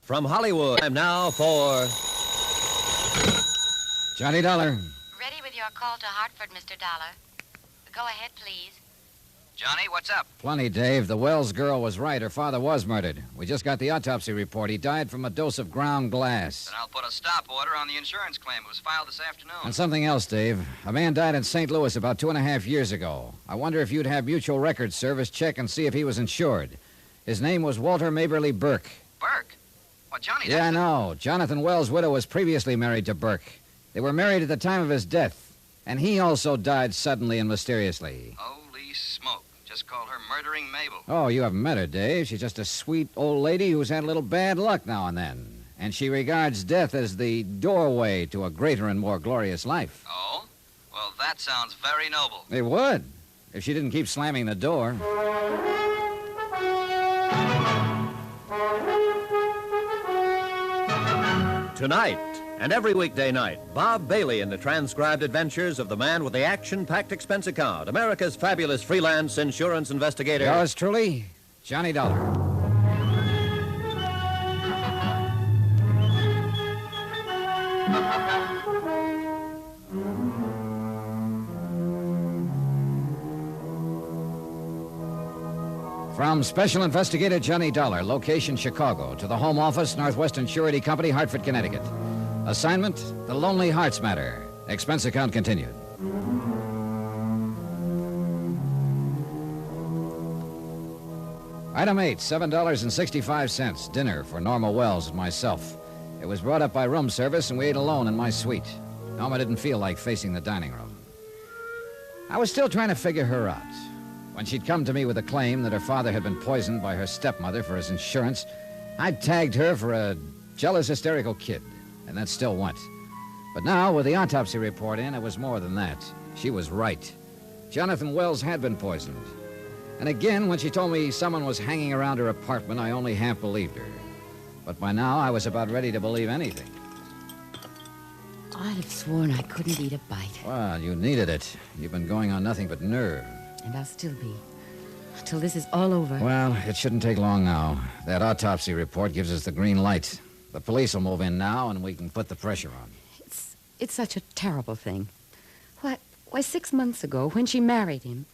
From Hollywood, time now for Johnny Dollar. Ready with your call to Hartford, Mr. Dollar. Go ahead, please. Johnny, what's up? Plenty, Dave. The Wells girl was right. Her father was murdered. We just got the autopsy report. He died from a dose of ground glass. Then I'll put a stop order on the insurance claim. It was filed this afternoon. And something else, Dave. A man died in St. Louis about 2.5 years ago. I wonder if you'd have Mutual Records Service check and see if he was insured. His name was Walter Maberly Burke. Burke? Well, Johnny, Yeah, I know. Jonathan Wells' widow was previously married to Burke. They were married at the time of his death. And he also died suddenly and mysteriously. Holy smoke. Just call her Murdering Mabel. Oh, you haven't met her, Dave. She's just a sweet old lady who's had a little bad luck now and then. And she regards death as the doorway to a greater and more glorious life. Oh? Well, that sounds very noble. It would, if she didn't keep slamming the door. Tonight and every weekday night, Bob Bailey in the transcribed adventures of the man with the action-packed expense account, America's fabulous freelance insurance investigator. Yours truly, Johnny Dollar. From Special Investigator Johnny Dollar, location Chicago, to the Home Office, Northwestern Surety Company, Hartford, Connecticut. Assignment, The Lonely Hearts Matter. Expense account continued. Item 8, $7.65. Dinner for Norma Wells and myself. It was brought up by room service, and we ate alone in my suite. Norma didn't feel like facing the dining room. I was still trying to figure her out. When she'd come to me with a claim that her father had been poisoned by her stepmother for his insurance, I'd tagged her for a jealous, hysterical kid, and that still went. But now, with the autopsy report in, it was more than that. She was right. Jonathan Wells had been poisoned. And again, when she told me someone was hanging around her apartment, I only half believed her. But by now, I was about ready to believe anything. I'd have sworn I couldn't eat a bite. Well, you needed it. You've been going on nothing but nerve. And I'll still be. Until this is all over. Well, it shouldn't take long now. That autopsy report gives us the green light. The police will move in now, and we can put the pressure on. It's such a terrible thing. Why, 6 months ago, when she married him,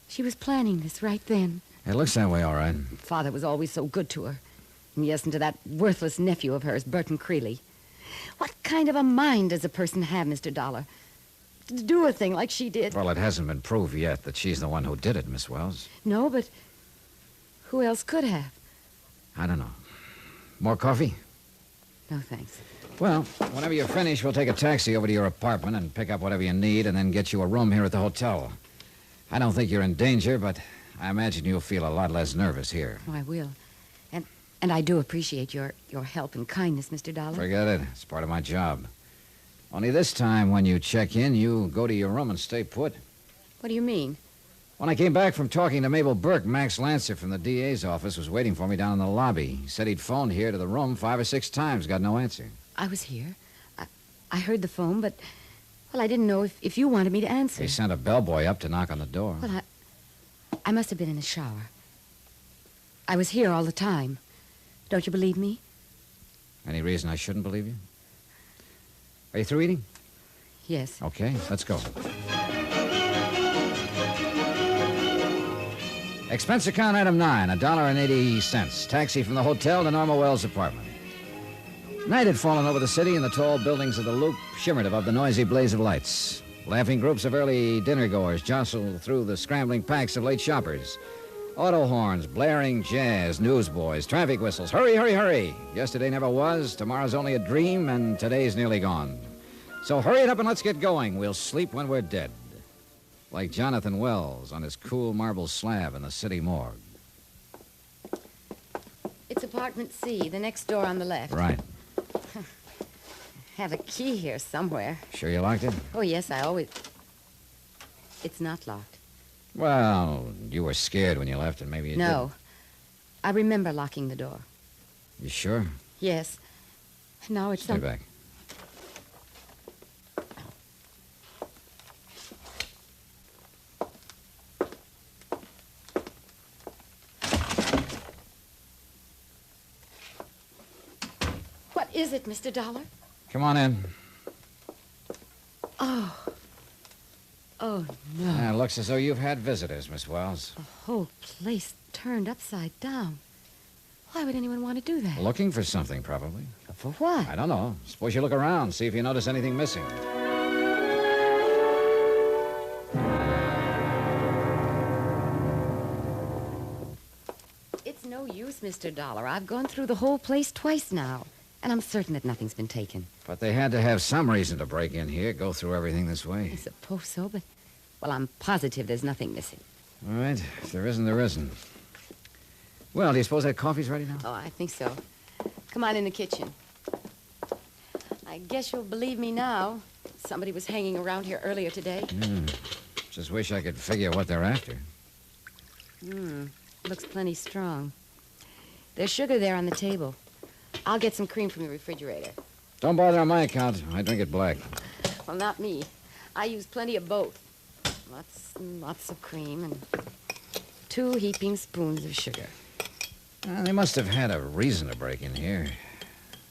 she was planning this right then. It looks that way, all right. Father was always so good to her. And yes, and to that worthless nephew of hers, Burton Creeley. What kind of a mind does a person have, Mr. Dollar, to do a thing like she did? Well, it hasn't been proved yet that she's the one who did it, Miss Wells. No, but who else could have? I don't know. More coffee? No, thanks. Well, whenever you're finished, we'll take a taxi over to your apartment and pick up whatever you need and then get you a room here at the hotel. I don't think you're in danger, but I imagine you'll feel a lot less nervous here. Oh, I will. And I do appreciate your help and kindness, Mr. Dollar. Forget it. It's part of my job. Only this time, when you check in, you go to your room and stay put. What do you mean? When I came back from talking to Mabel Burke, Max Lancer from the DA's office was waiting for me down in the lobby. He said he'd phoned here to the room 5 or 6 times, got no answer. I was here. I heard the phone, but, well, I didn't know if you wanted me to answer. He sent a bellboy up to knock on the door. Well, I must have been in the shower. I was here all the time. Don't you believe me? Any reason I shouldn't believe you? Are you through eating? Yes. Okay, let's go. Expense account item 9, $1.80. Taxi from the hotel to Norma Wells' apartment. Night had fallen over the city, and the tall buildings of the Loop shimmered above the noisy blaze of lights. Laughing groups of early dinner-goers jostled through the scrambling packs of late shoppers. Auto horns, blaring jazz, newsboys, traffic whistles. Hurry, hurry, hurry. Yesterday never was, tomorrow's only a dream, and today's nearly gone. So hurry it up and let's get going. We'll sleep when we're dead. Like Jonathan Wells on his cool marble slab in the city morgue. It's apartment C, the next door on the left. Right. Have a key here somewhere. Sure you locked it? Oh, yes, I always... It's not locked. Well, you were scared when you left, and maybe you No. I remember locking the door. did. You sure? Yes. Now it's... Stay back. What is it, Mr. Dollar? Come on in. Oh. Oh, no. Yeah, it looks as though you've had visitors, Miss Wells. The whole place turned upside down. Why would anyone want to do that? Looking for something, probably. For what? I don't know. Suppose you look around, see if you notice anything missing. It's no use, Mr. Dollar. I've gone through the whole place twice now, and I'm certain that nothing's been taken. But they had to have some reason to break in here, go through everything this way. I suppose so, but, well, I'm positive there's nothing missing. All right. If there isn't, there isn't. Well, do you suppose that coffee's ready now? Oh, I think so. Come on in the kitchen. I guess you'll believe me now. Somebody was hanging around here earlier today. Just wish I could figure what they're after. Looks plenty strong. There's sugar there on the table. I'll get some cream from the refrigerator. Don't bother on my account. I drink it black. Well, not me. I use plenty of both. Lots and lots of cream and 2 heaping spoons of sugar. They must have had a reason to break in here.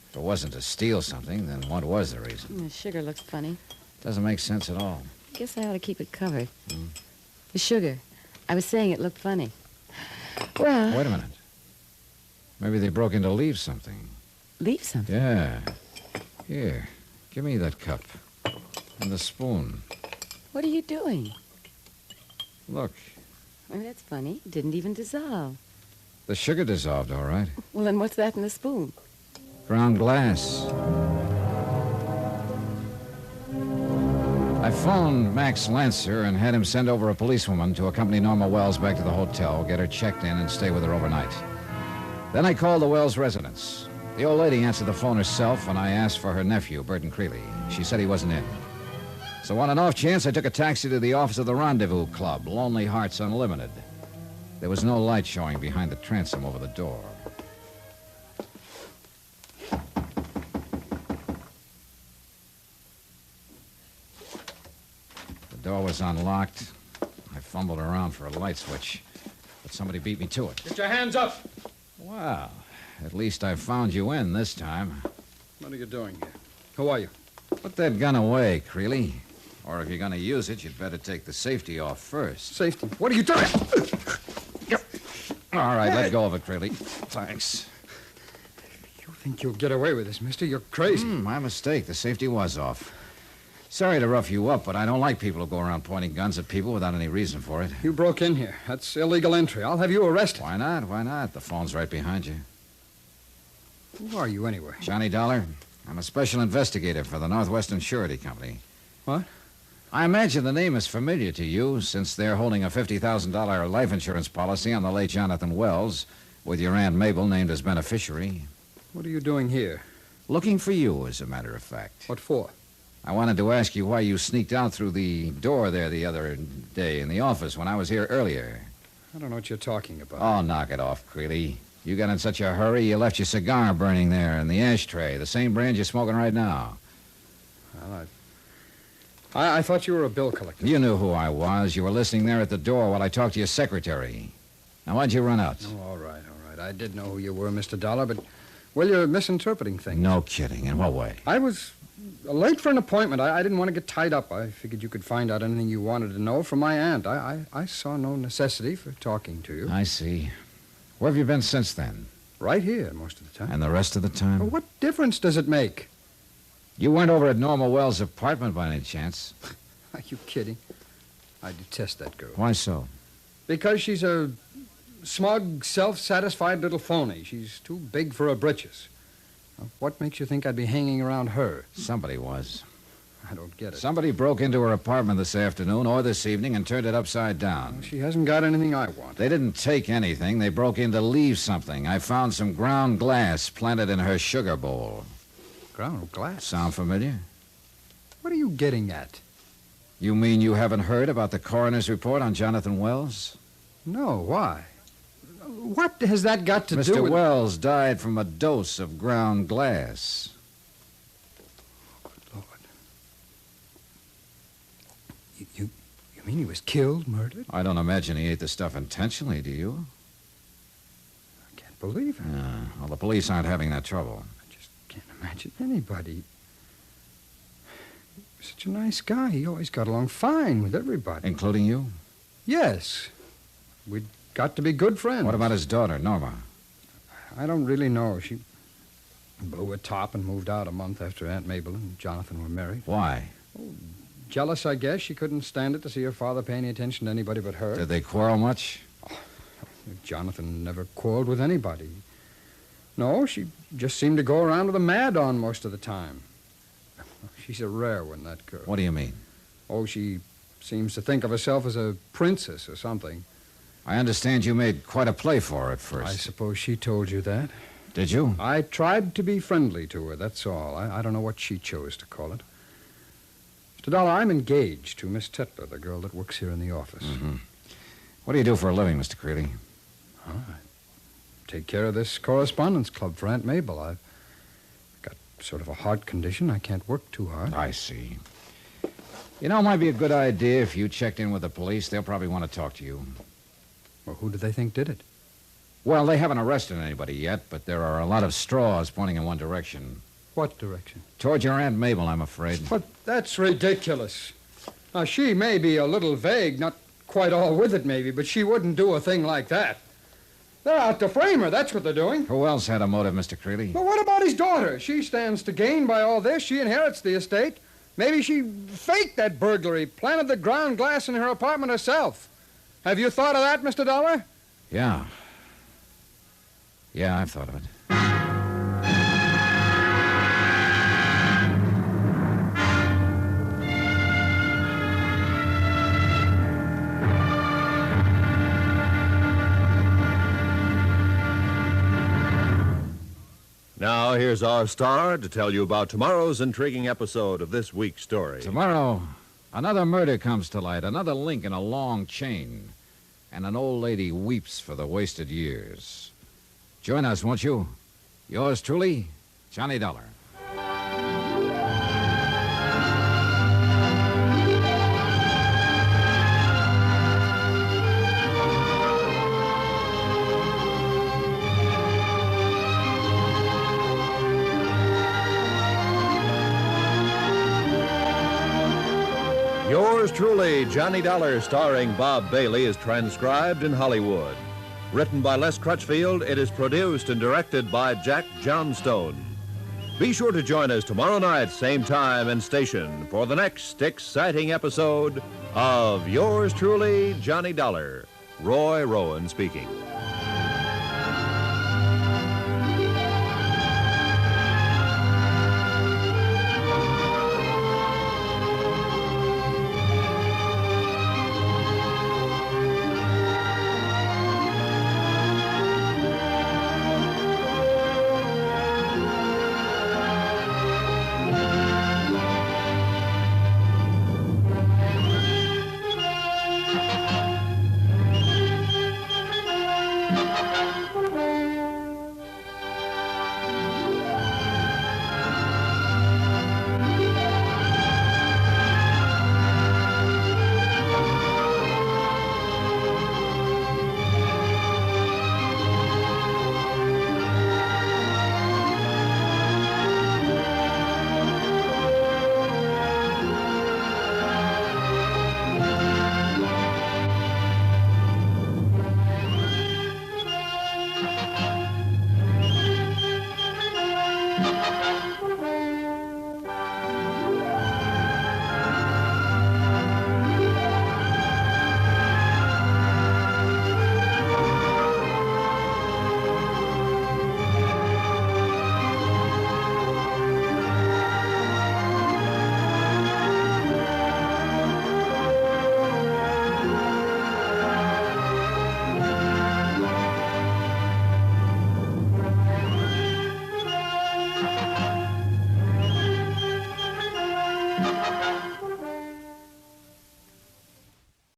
If it wasn't to steal something, then what was the reason? The sugar looks funny. Doesn't make sense at all. Guess I ought to keep it covered. The sugar. I was saying it looked funny. Well... Wait a minute. Maybe they broke in to leave something. Leave something? Yeah. Here. Give me that cup. And the spoon. What are you doing? Look. Well, that's funny. It didn't even dissolve. The sugar dissolved, all right. Well, then what's that in the spoon? Ground glass. I phoned Max Lancer and had him send over a policewoman to accompany Norma Wells back to the hotel, get her checked in, and stay with her overnight. Then I called the Wells residence. The old lady answered the phone herself, and I asked for her nephew, Burton Creeley. She said he wasn't in. So on an off chance, I took a taxi to the office of the Rendezvous Club, Lonely Hearts Unlimited. There was no light showing behind the transom over the door. The door was unlocked. I fumbled around for a light switch, but somebody beat me to it. Get your hands up! Well, at least I found you in this time. What are you doing here? Who are you? Put that gun away, Creeley. Or if you're going to use it, you'd better take the safety off first. Safety. What are you doing? All right, let go of it, Creeley. Thanks. You think you'll get away with this, mister? You're crazy. My mistake. The safety was off. Sorry to rough you up, but I don't like people who go around pointing guns at people without any reason for it. You broke in here. That's illegal entry. I'll have you arrested. Why not? Why not? The phone's right behind you. Who are you, anyway? Johnny Dollar. I'm a special investigator for the Northwestern Surety Company. What? I imagine the name is familiar to you, since they're holding a $50,000 life insurance policy on the late Jonathan Wells, with your Aunt Mabel named as beneficiary. What are you doing here? Looking for you, as a matter of fact. What for? I wanted to ask you why you sneaked out through the door there the other day in the office when I was here earlier. I don't know what you're talking about. Oh, knock it off, Creeley. You got in such a hurry, you left your cigar burning there in the ashtray, the same brand you're smoking right now. Well, I thought you were a bill collector. You knew who I was. You were listening there at the door while I talked to your secretary. Now, why'd you run out? Oh, all right. I did know who you were, Mr. Dollar, but, well, you're misinterpreting things. No kidding. In what way? I was late for an appointment. I didn't want to get tied up. I figured you could find out anything you wanted to know from my aunt. I saw no necessity for talking to you. I see. Where have you been since then? Right here, most of the time. And the rest of the time? Well, what difference does it make? You weren't over at Norma Wells' apartment by any chance? Are you kidding? I detest that girl. Why so? Because she's a smug, self-satisfied little phony. She's too big for her britches. Now, what makes you think I'd be hanging around her? Somebody was. I don't get it. Somebody broke into her apartment this afternoon or this evening and turned it upside down. She hasn't got anything I want. They didn't take anything. They broke in to leave something. I found some ground glass planted in her sugar bowl. Ground glass? Sound familiar? What are you getting at? You mean you haven't heard about the coroner's report on Jonathan Wells? No, why? What has that got to do Mr. with... Wells died from a dose of ground glass. Lord. You mean he was killed, murdered? I don't imagine he ate the stuff intentionally, do you? I can't believe it. Well, the police aren't having that trouble. I just can't imagine anybody. Such a nice guy. He always got along fine with everybody. Including you? Yes. We'd got to be good friends. What about his daughter, Norma? I don't really know. She blew a top and moved out a month after Aunt Mabel and Jonathan were married. Why? Jealous, I guess. She couldn't stand it to see her father pay any attention to anybody but her. Did they quarrel much? Jonathan never quarreled with anybody. No, she just seemed to go around with a mad-on most of the time. She's a rare one, that girl. What do you mean? Oh, she seems to think of herself as a princess or something. I understand you made quite a play for her at first. I suppose she told you that. Did you? I tried to be friendly to her, that's all. I don't know what she chose to call it. Mr. Dollar, I'm engaged to Miss Tetler, the girl that works here in the office. Mm-hmm. What do you do for a living, Mr. Creeley? I take care of this correspondence club for Aunt Mabel. I've got sort of a heart condition. I can't work too hard. I see. You know, it might be a good idea if you checked in with the police. They'll probably want to talk to you. Well, who do they think did it? Well, they haven't arrested anybody yet, but there are a lot of straws pointing in one direction. What direction? Toward your Aunt Mabel, I'm afraid. But that's ridiculous. Now, she may be a little vague, not quite all with it maybe, but she wouldn't do a thing like that. They're out to frame her, that's what they're doing. Who else had a motive, Mr. Creeley? But what about his daughter? She stands to gain by all this. She inherits the estate. Maybe she faked that burglary, planted the ground glass in her apartment herself. Have you thought of that, Mr. Dollar? Yeah. Yeah, I've thought of it. Now, here's our star to tell you about tomorrow's intriguing episode of this week's story. Tomorrow, another murder comes to light, another link in a long chain, and an old lady weeps for the wasted years. Join us, won't you? Yours truly, Johnny Dollar. Yours truly, Johnny Dollar, starring Bob Bailey, is transcribed in Hollywood. Written by Les Crutchfield, it is produced and directed by Jack Johnstone. Be sure to join us tomorrow night, same time and station, for the next exciting episode of Yours truly, Johnny Dollar. Roy Rowan speaking.